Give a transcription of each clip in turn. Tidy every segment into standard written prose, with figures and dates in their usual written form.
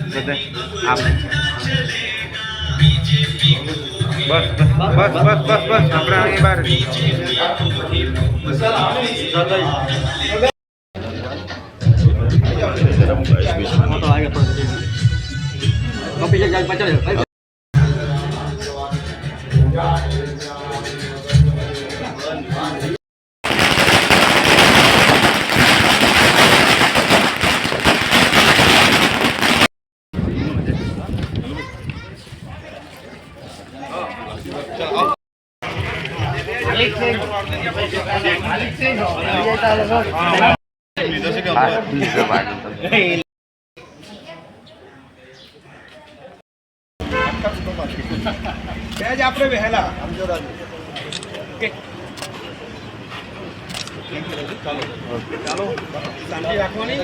બસ આપણે અહીં બહાર આપણે વહેલા ચાલો શાંતિ રાખવાની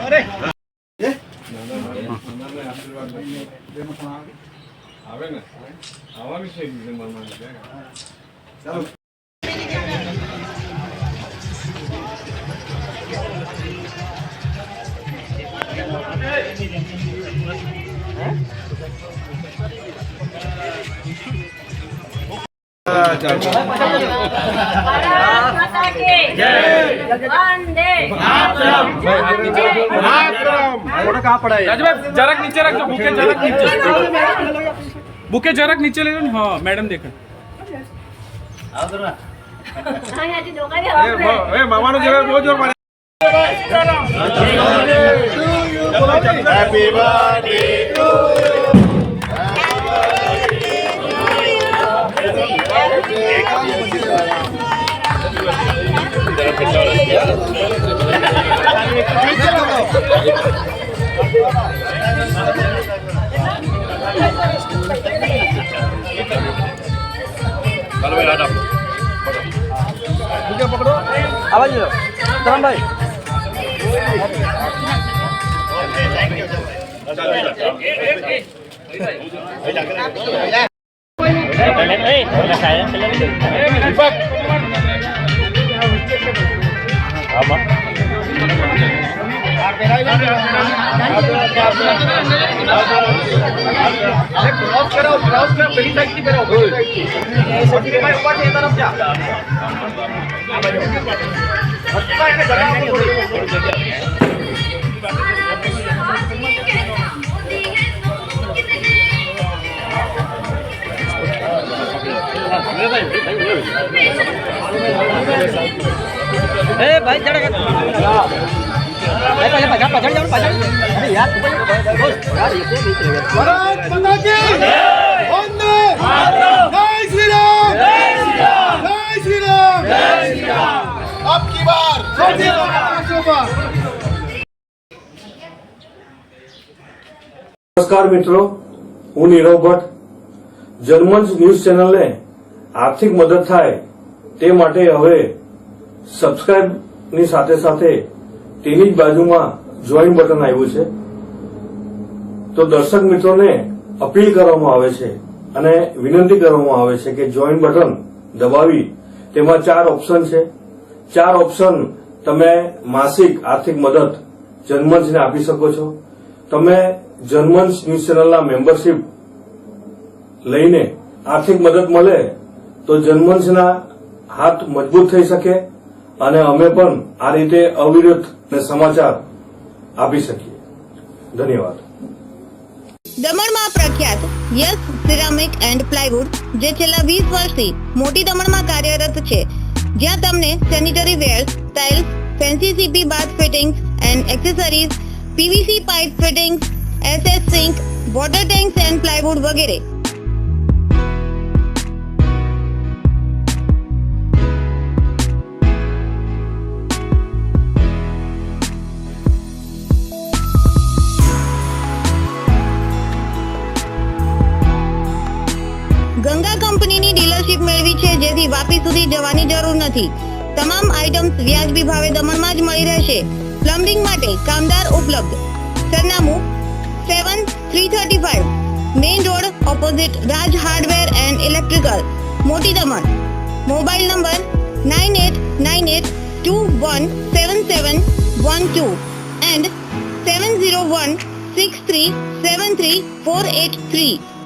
અરે આવે ને આવવાનું છે ચાલો જરાક નીચે રાખજો बुके जरक नीचे ले लो ना। हाँ मैडम देखो मामा नो जगह बहुत जोर मारे हैप्पी बर्थडे टू चलो भाई राजा पकड़ो आवाज दो तरम भाई क्रॉस करो पहली साइड की करो भाई ऊपर से तरफ जा भाई चढ़ पहले पकड़ जाओ अरे यार यार ये भारत माता की वंदे मातरम जय श्री राम जय श्री राम जय श्री राम अब की बार नमस्कार मित्रों हूँ नीरव भट्ट जनमंच न्यूज चैनल ने आर्थिक मदद थाय ते माटे हवे सब्सक्राइब ની સાથે સાથે તેની જ બાજુમાં જોઈન બટન આવ્યું છે તો દર્શક મિત્રોને અપીલ કરવામાં આવે છે અને વિનંતી કરવામાં આવે છે કે જોઈન બટન દબાવી તેમાં 4 ઓપ્શન છે 4 ઓપ્શન તમે માસિક આર્થિક મદદ જનમંચને આપી શકો છો તમે જનમંચ ન્યૂઝ ચેનલના મેમ્બરશીપ લઈને આર્થિક મદદ મળે તો જનમંચના હાથ મજબૂત થઈ શકે અને અમે પણ આ રીતે અવિરત સમાચાર આપી શકીએ ધન્યવાદ દમણમાં પ્રખ્યાત યસ સિરામિક એન્ડ પ્લાયવુડ જે છેલ્લા 20 વર્ષથી મોટી દમણમાં કાર્યરત છે જ્યાં તમને sanitary wares tiles fancy CP bath fittings and accessories PVC pipe fittings SS sink water tanks and plywood વગેરે ગંગા કંપનીની ડીલરશીપ મેળવી છે જેથી વાપી સુધી જવાની જરૂર નથી તમામ આઇટમ્સ વ્યાજબી ભાવે દમણમાં જ મળી રહેશે પ્લમ્બિંગ માટે કામદાર ઉપલબ્ધ સરનામું 7335 main road opposite Raj hardware and electrical મોટી દમણ મોબાઈલ નંબર 9898217712 એન્ડ 7017 637348 3